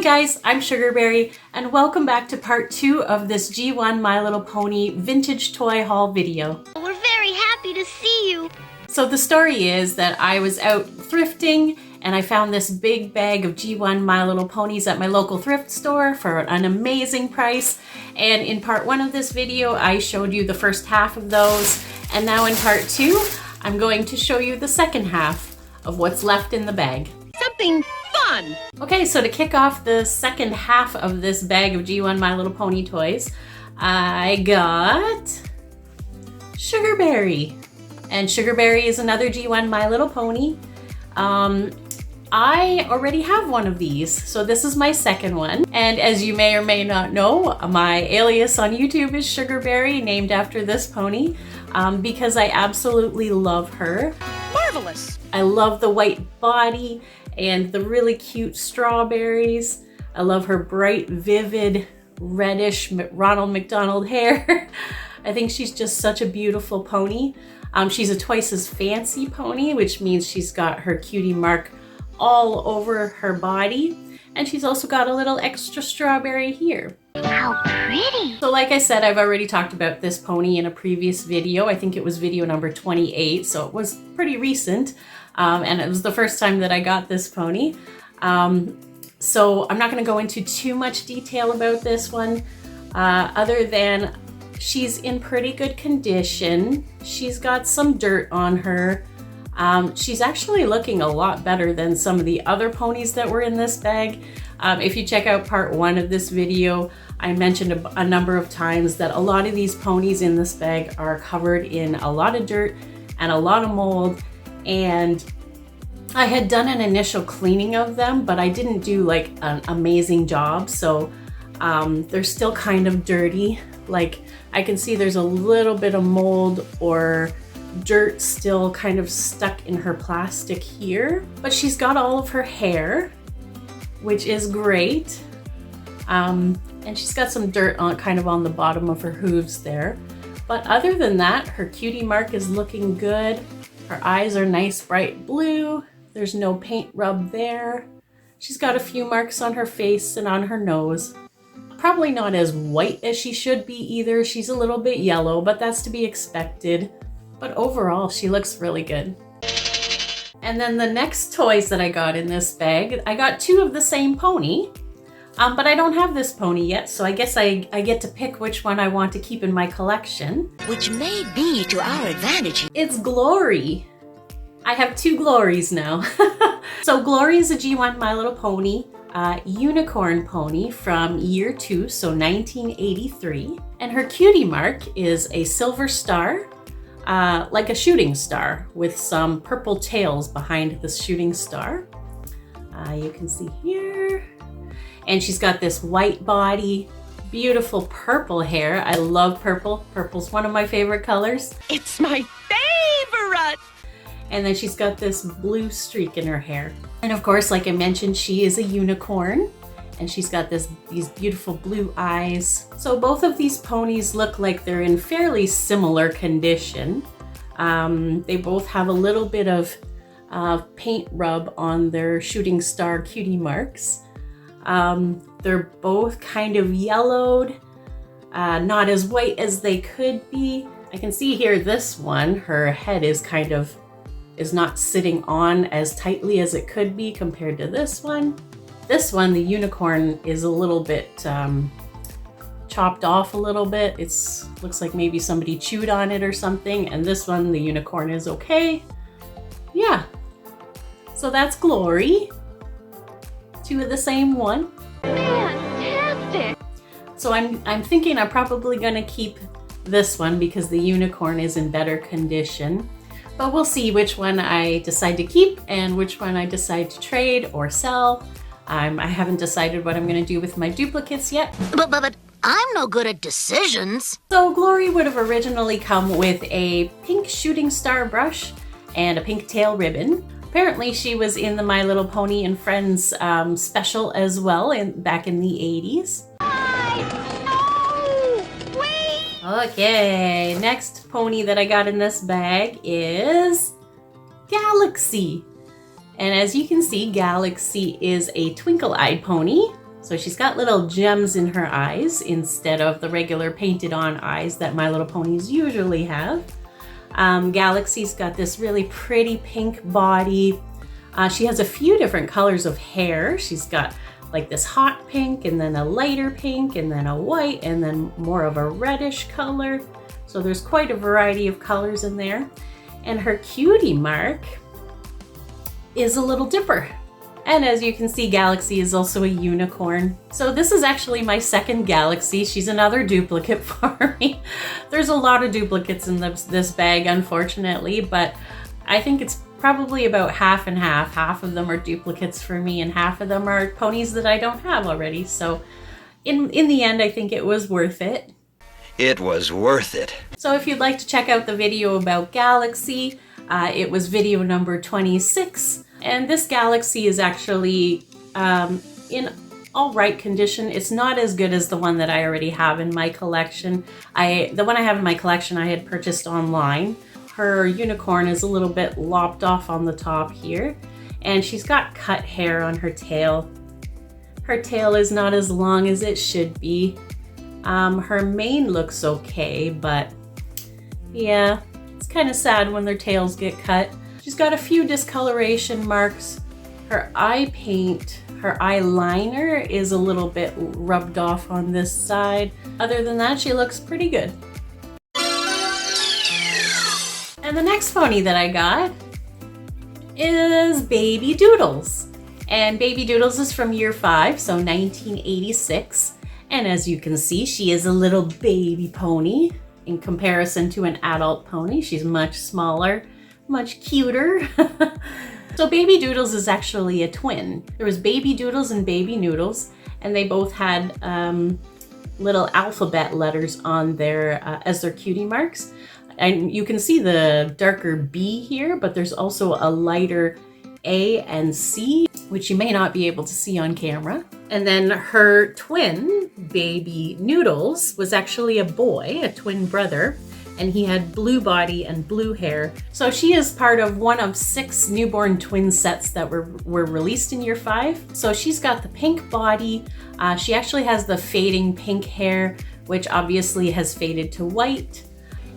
guys, I'm Sugarberry and welcome back to part 2 of this G1 My Little Pony vintage toy haul video. We're very happy to see you. So the story is that I was out thrifting and I found this big bag of G1 My Little Ponies at my local thrift store for an amazing price. And in part 1 of this video, I showed you the first half of those. And now in part 2, I'm going to show you the second half of what's left in the bag. Something fun. Okay, so to kick off the second half of this bag of G1 My Little Pony toys, I got Sugarberry. And Sugarberry is another G1 My Little Pony. I already have one of these, so this is my second one. And as you may or may not know, my alias on YouTube is Sugarberry, named after this pony, because I absolutely love her. Marvelous. I love the white body and the really cute strawberries. I love her bright, vivid, reddish Ronald McDonald hair. I think she's just such a beautiful pony. She's a twice as fancy pony, which means she's got her cutie mark all over her body. And she's also got a little extra strawberry here. How pretty. So like I said, I've already talked about this pony in a previous video. I think it was video number 28, so it was pretty recent. And it was the first time that I got this pony. So I'm not going to go into too much detail about this one, other than she's in pretty good condition. She's got some dirt on her. She's actually looking a lot better than some of the other ponies that were in this bag. If you check out part 1 of this video, I mentioned a number of times that a lot of these ponies in this bag are covered in a lot of dirt and a lot of mold. And I had done an initial cleaning of them, but I didn't do like an amazing job. So they're still kind of dirty. Like I can see there's a little bit of mold or dirt still kind of stuck in her plastic here, but she's got all of her hair, which is great. And she's got some dirt on kind of on the bottom of her hooves there. But other than that, her cutie mark is looking good. Her eyes are nice bright blue. There's no paint rub there. She's got a few marks on her face and on her nose. Probably not as white as she should be either. She's a little bit yellow, but that's to be expected. But overall, she looks really good. And then the next toys that I got in this bag, I got 2 of the same pony, but I don't have this pony yet, so I guess I get to pick which one I want to keep in my collection. Which may be to our advantage. It's Glory. I have 2 Glories now. So Glory is a G1 My Little Pony unicorn pony from year 2, so 1983. And her cutie mark is a silver star, like a shooting star with some purple tails behind the shooting star. You can see here. And she's got this white body, beautiful purple hair. I love purple. Purple's one of my favorite colors. It's my favorite. And then she's got this blue streak in her hair. And of course, like I mentioned, she is a unicorn. And she's got these beautiful blue eyes. So both of these ponies look like they're in fairly similar condition. They both have a little bit of paint rub on their shooting star cutie marks. They're both kind of yellowed, not as white as they could be. I can see here this one, her head is not sitting on as tightly as it could be compared to this one. This one, the unicorn, is a little bit chopped off a little bit. Looks like maybe somebody chewed on it or something. And this one, the unicorn, is okay. Yeah. So that's Glory. 2 of the same one. Fantastic. So I'm thinking I'm probably gonna keep this one because the unicorn is in better condition. But we'll see which one I decide to keep and which one I decide to trade or sell. I haven't decided what I'm going to do with my duplicates yet. But I'm no good at decisions. So Glory would have originally come with a pink shooting star brush and a pink tail ribbon. Apparently she was in the My Little Pony and Friends special as well back in the 80s. No! Wait! Okay, next pony that I got in this bag is Galaxy. And as you can see, Galaxy is a twinkle-eyed pony. So she's got little gems in her eyes instead of the regular painted on eyes that My Little Ponies usually have. Galaxy's got this really pretty pink body. She has a few different colors of hair. She's got like this hot pink and then a lighter pink and then a white and then more of a reddish color. So there's quite a variety of colors in there. And her cutie mark is a little dipper. And as you can see, Galaxy is also a unicorn. So this is actually my second Galaxy. She's another duplicate for me. There's a lot of duplicates in this bag, unfortunately, but I think it's probably about half and half. Half of them are duplicates for me and half of them are ponies that I don't have already. So in the end, I think it was worth it. It was worth it. So if you'd like to check out the video about Galaxy, it was video number 26. And this Galaxy is actually in all right condition. It's not as good as the one that I already have in my collection. The one I have in my collection I had purchased online. Her unicorn is a little bit lopped off on the top here. And she's got cut hair on her tail. Her tail is not as long as it should be. Her mane looks okay, but yeah, it's kind of sad when their tails get cut. She's got a few discoloration marks. Her eye paint, her eyeliner is a little bit rubbed off on this side. Other than that, she looks pretty good. And the next pony that I got is Baby Doodles. And Baby Doodles is from year 5, so 1986. And as you can see, she is a little baby pony in comparison to an adult pony. She's much smaller, much cuter. So Baby Doodles is actually a twin. There was Baby Doodles and Baby Noodles, and they both had little alphabet letters on their as their cutie marks. And you can see the darker B here, but there's also a lighter A and C, which you may not be able to see on camera. And then her twin, Baby Noodles, was actually a boy, a twin brother, and he had blue body and blue hair. So she is part of one of 6 newborn twin sets that were released in year 5. So she's got the pink body. She actually has the fading pink hair, which obviously has faded to white.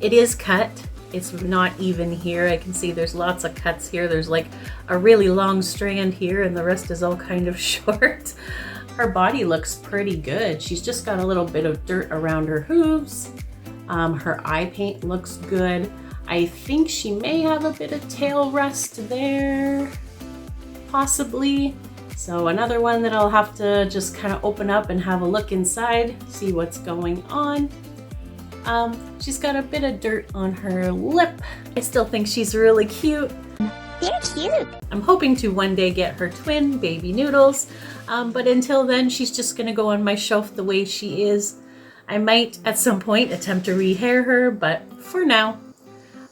It is cut. It's not even here. I can see there's lots of cuts here. There's like a really long strand here and the rest is all kind of short. Her body looks pretty good. She's just got a little bit of dirt around her hooves. Her eye paint looks good. I think she may have a bit of tail rust there, possibly. So another one that I'll have to just kind of open up and have a look inside, see what's going on. She's got a bit of dirt on her lip. I still think she's really cute. They're cute. I'm hoping to one day get her twin, Baby Noodles, but until then she's just gonna go on my shelf the way she is. I might at some point attempt to rehair her, but for now,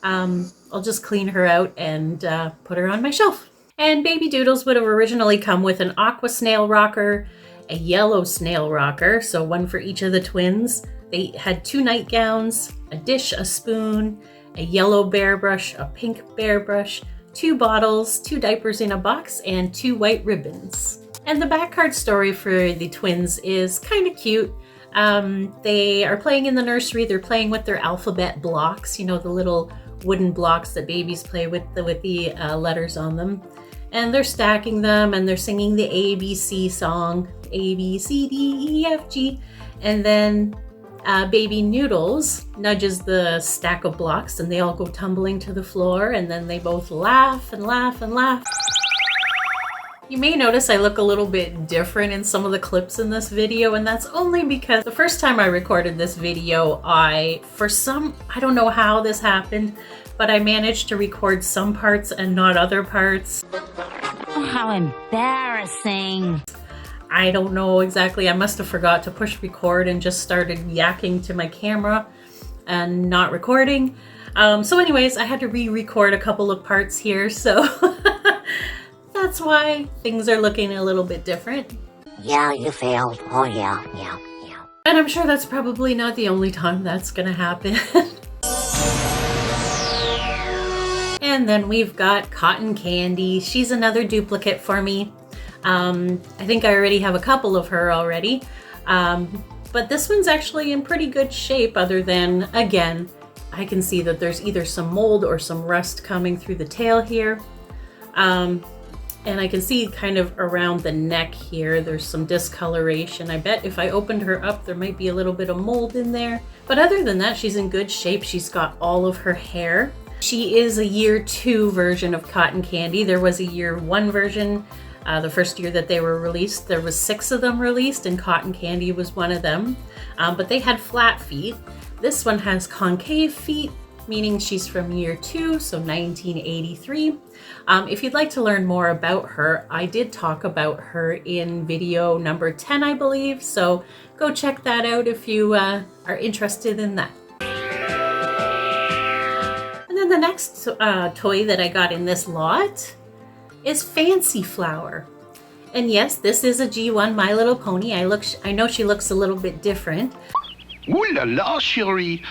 I'll just clean her out and put her on my shelf. And Baby Doodles would have originally come with an aqua snail rocker, a yellow snail rocker, so one for each of the twins. They had 2 nightgowns, a dish, a spoon, a yellow bear brush, a pink bear brush, 2 bottles, 2 diapers in a box, and 2 white ribbons. And the back card story for the twins is kind of cute. They are playing in the nursery. They're playing with their alphabet blocks, you know, the little wooden blocks that babies play with the letters on them. And they're stacking them and they're singing the ABC song, A, B, C, D, E, F, G. And then Baby Noodles nudges the stack of blocks and they all go tumbling to the floor and then they both laugh and laugh and laugh. You may notice I look a little bit different in some of the clips in this video, and that's only because the first time I recorded this video, I don't know how this happened, but I managed to record some parts and not other parts. How embarrassing. I don't know exactly. I must have forgot to push record and just started yakking to my camera and not recording. So anyways, I had to re-record a couple of parts here, so that's why things are looking a little bit different. Yeah, you failed. Oh, yeah. And I'm sure that's probably not the only time that's gonna happen. And then we've got Cotton Candy. She's another duplicate for me. I think I already have a couple of her already. But this one's actually in pretty good shape, other than, again, I can see that there's either some mold or some rust coming through the tail here. And I can see kind of around the neck here, there's some discoloration. I bet if I opened her up, there might be a little bit of mold in there. But other than that, she's in good shape. She's got all of her hair. She is a year 2 version of Cotton Candy. There was a year 1 version. The first year that they were released, there was 6 of them released, and Cotton Candy was one of them. But they had flat feet. This one has concave feet, meaning she's from year 2, so 1983. If you'd like to learn more about her, I did talk about her in video number 10, I believe. So go check that out if you are interested in that. And then the next toy that I got in this lot is Fancy Flower. And yes, this is a G1 My Little Pony. I know she looks a little bit different. Ooh la la, chérie.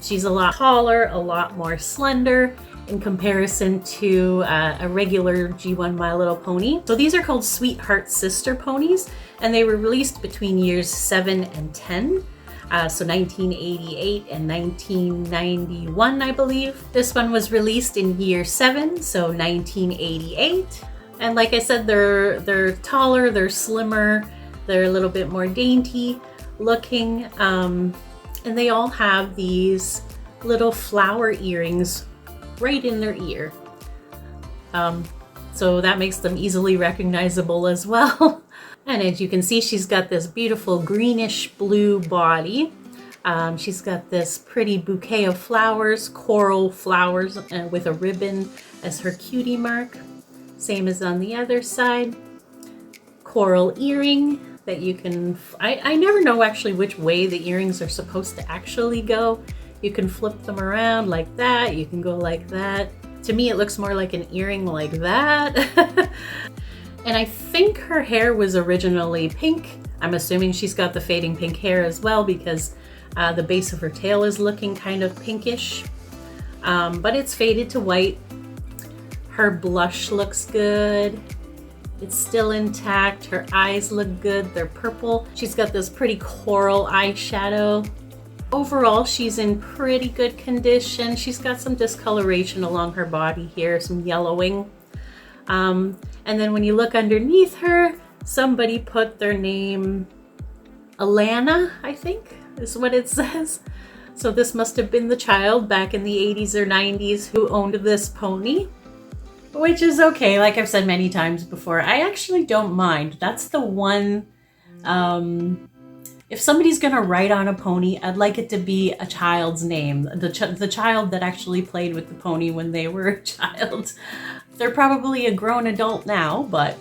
She's a lot taller, a lot more slender in comparison to a regular G1 My Little Pony. So these are called Sweetheart Sister Ponies, and they were released between years 7 and 10. So 1988 and 1991, I believe. This one was released in year 7, so 1988. And like I said, they're taller, they're slimmer, they're a little bit more dainty looking, and they all have these little flower earrings right in their ear. So that makes them easily recognizable as well. And as you can see, she's got this beautiful greenish blue body. She's got this pretty bouquet of flowers, coral flowers, with a ribbon as her cutie mark. Same as on the other side. Coral earring that you can, I never know actually which way the earrings are supposed to actually go. You can flip them around like that. You can go like that. To me, it looks more like an earring like that. And I think her hair was originally pink. I'm assuming she's got the fading pink hair as well, because the base of her tail is looking kind of pinkish. But it's faded to white. Her blush looks good. It's still intact. Her eyes look good. They're purple. She's got this pretty coral eyeshadow. Overall, she's in pretty good condition. She's got some discoloration along her body here, some yellowing. And then when you look underneath her, somebody put their name, Alana, I think is what it says. So this must have been the child back in the 80s or 90s who owned this pony, which is okay. Like I've said many times before, I actually don't mind. That's the one, if somebody's gonna write on a pony, I'd like it to be a child's name, the child that actually played with the pony when they were a child. They're probably a grown adult now, but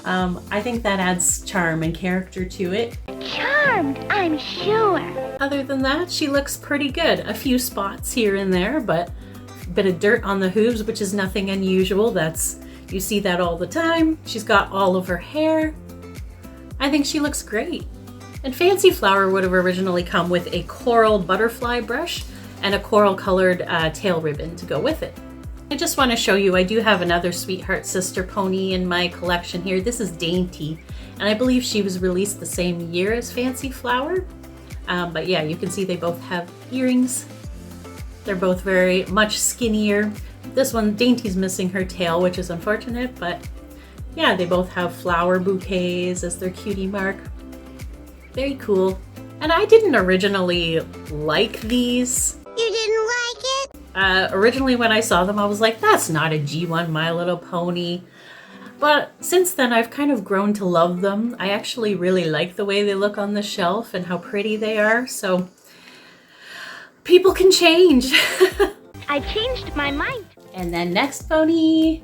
I think that adds charm and character to it. Charmed, I'm sure. Other than that, she looks pretty good. A few spots here and there, but a bit of dirt on the hooves, which is nothing unusual. You see that all the time. She's got all of her hair. I think she looks great. And Fancy Flower would have originally come with a coral butterfly brush and a coral colored tail ribbon to go with it. I just want to show you, I do have another Sweetheart Sister pony in my collection here. This is Dainty, and I believe she was released the same year as Fancy Flower. But yeah, you can see they both have earrings. They're both very much skinnier. This one, Dainty's missing her tail, which is unfortunate, but yeah, they both have flower bouquets as their cutie mark. Very cool. And I didn't originally like these. You didn't like it? Originally when I saw them, I was like, that's not a G1 My Little Pony. But since then, I've kind of grown to love them. I actually really like the way they look on the shelf and how pretty they are. So people can change. I changed my mind. And then next pony,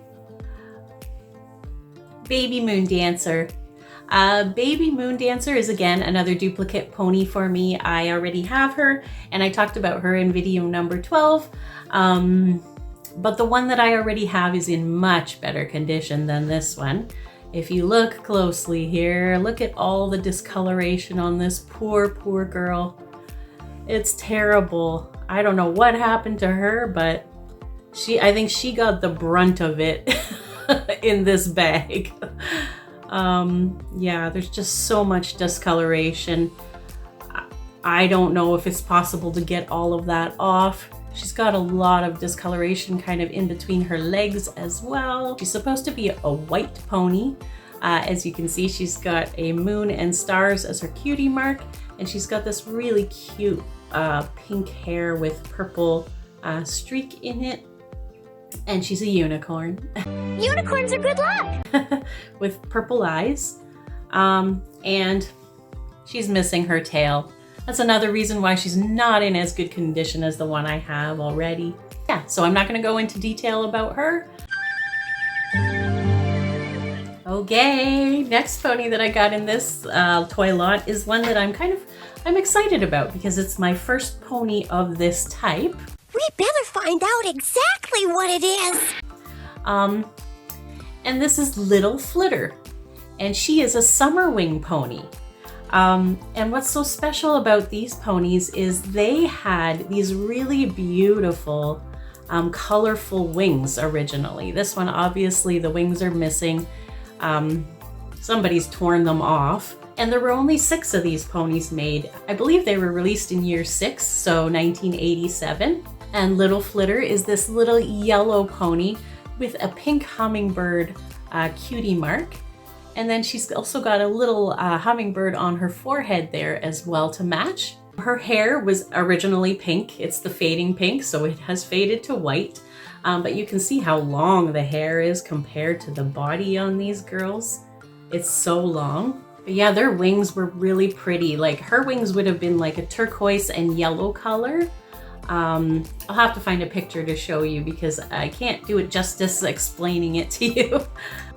Baby Moon Dancer. Baby Moon Dancer is again another duplicate pony for me. I already have her, and I talked about her in video number 12. But the one that I already have is in much better condition than this one. If you look closely here, look at all the discoloration on this poor girl. It's terrible. I don't know what happened to her, but I think she got the brunt of it in this bag. Yeah, there's just so much discoloration. I don't know if it's possible to get all of that off. She's got a lot of discoloration kind of in between her legs as well. She's supposed to be a white pony. As you can see, she's got a moon and stars as her cutie mark, and she's got this really cute pink hair with purple streak in it. And she's a unicorn. Unicorns are good luck! With purple eyes. And she's missing her tail. That's another reason why she's not in as good condition as the one I have already. Yeah, so I'm not gonna go into detail about her. Okay, next pony that I got in this toy lot is one that I'm excited about because it's my first pony of this type. We better find out exactly what it is. And this is Little Flitter, and she is a summer wing pony. And what's so special about these ponies is they had these really beautiful, colorful wings originally. This one, obviously, the wings are missing. Somebody's torn them off. And there were only 6 of these ponies made. I believe they were released in year 6, so 1987. And Little Flitter is this little yellow pony with a pink hummingbird cutie mark. And then she's also got a little hummingbird on her forehead there as well to match. Her hair was originally pink. It's the fading pink, so it has faded to white. But you can see how long the hair is compared to the body on these girls. It's so long. But yeah, their wings were really pretty. Like her wings would have been like a turquoise and yellow color. I'll have to find a picture to show you because I can't do it justice explaining it to you.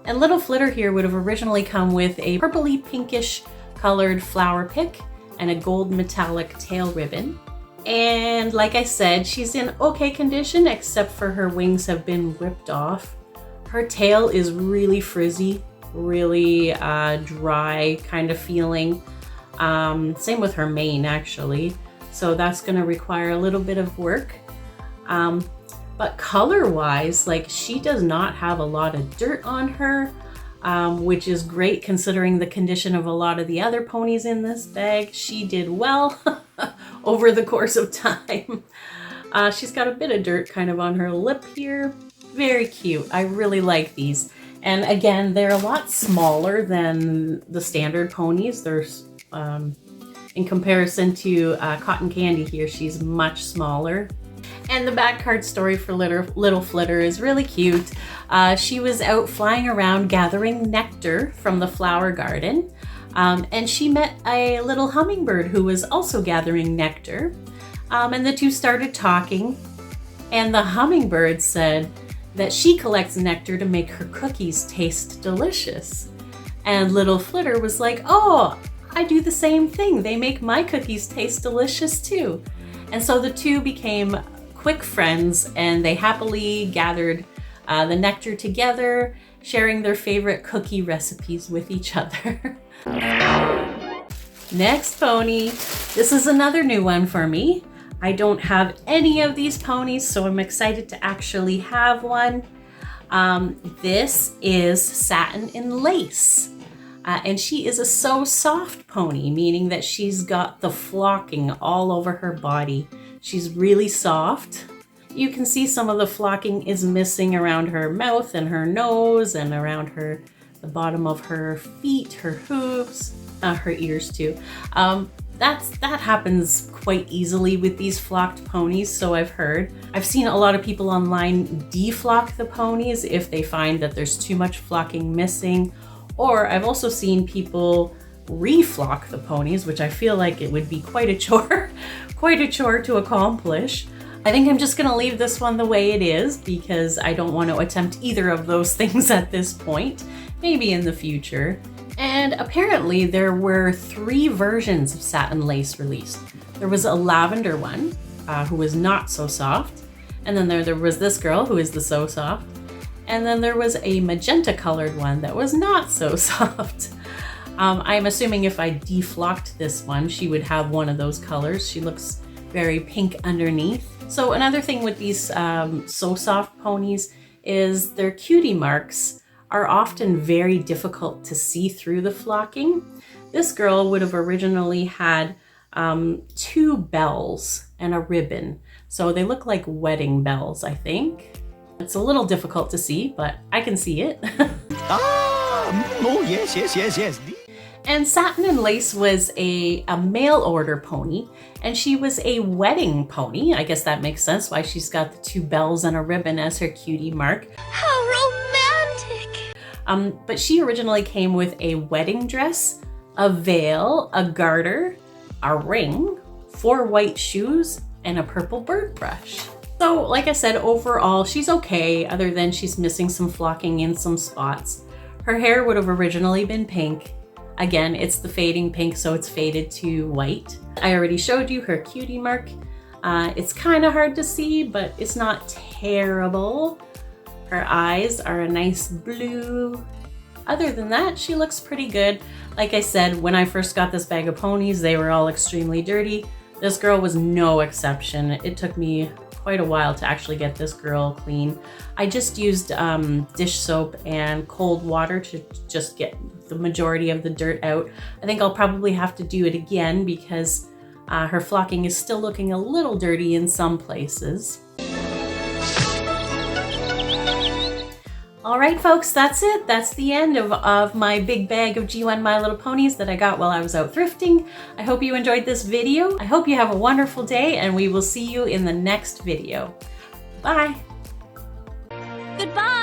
And Little Flitter here would have originally come with a purpley pinkish colored flower pick and a gold metallic tail ribbon. And like I said, she's in okay condition except for her wings have been ripped off. Her tail is really frizzy, really dry kind of feeling. Same with her mane actually. So that's gonna require a little bit of work. But color-wise, like she does not have a lot of dirt on her, which is great considering the condition of a lot of the other ponies in this bag. She did well over the course of time. She's got a bit of dirt kind of on her lip here. Very cute. I really like these. And again, they're a lot smaller than the standard ponies. There's in comparison to Cotton Candy here, she's much smaller. And the back card story for Little Flitter is really cute. She was out flying around gathering nectar from the flower garden. And she met a little hummingbird who was also gathering nectar. And the two started talking. And the hummingbird said that she collects nectar to make her cookies taste delicious. And Little Flitter was like, oh, I do the same thing. They make my cookies taste delicious too. And so the two became quick friends and they happily gathered the nectar together, sharing their favorite cookie recipes with each other. Next pony. This is another new one for me. I don't have any of these ponies, so I'm excited to actually have one. This is Satin and Lace. And she is a so soft pony, meaning that she's got the flocking all over her body. She's really soft. You can see some of the flocking is missing around her mouth and her nose and around the bottom of her feet, her hooves, her ears too. That happens quite easily with these flocked ponies, so I've heard. I've seen a lot of people online deflock the ponies if they find that there's too much flocking missing. Or I've also seen people reflock the ponies, which I feel like it would be quite a chore, to accomplish. I think I'm just gonna leave this one the way it is because I don't want to attempt either of those things at this point, maybe in the future. And apparently there were 3 versions of Satin Lace released. There was a lavender one, who was not so soft. And then there was this girl who is the so soft. And then there was a magenta colored one that was not so soft. I'm assuming if I deflocked this one, she would have one of those colors. She looks very pink underneath. So another thing with these so soft ponies is their cutie marks are often very difficult to see through the flocking. This girl would have originally had 2 bells and a ribbon. So they look like wedding bells, I think. It's a little difficult to see, but I can see it. Oh, yes. And Satin and Lace was a mail order pony, and she was a wedding pony. I guess that makes sense why she's got the 2 bells and a ribbon as her cutie mark. How romantic! But she originally came with a wedding dress, a veil, a garter, a ring, 4 white shoes, and a purple bird brush. So like I said, overall, she's okay, other than she's missing some flocking in some spots. Her hair would have originally been pink. Again, it's the fading pink, so it's faded to white. I already showed you her cutie mark. It's kind of hard to see, but it's not terrible. Her eyes are a nice blue. Other than that, she looks pretty good. Like I said, when I first got this bag of ponies, they were all extremely dirty. This girl was no exception. It took me quite a while to actually get this girl clean. I just used dish soap and cold water to just get the majority of the dirt out. I think I'll probably have to do it again because her flocking is still looking a little dirty in some places. All right, folks, that's it. That's the end of my big bag of G1 My Little Ponies that I got while I was out thrifting. I hope you enjoyed this video. I hope you have a wonderful day, and we will see you in the next video. Bye. Goodbye!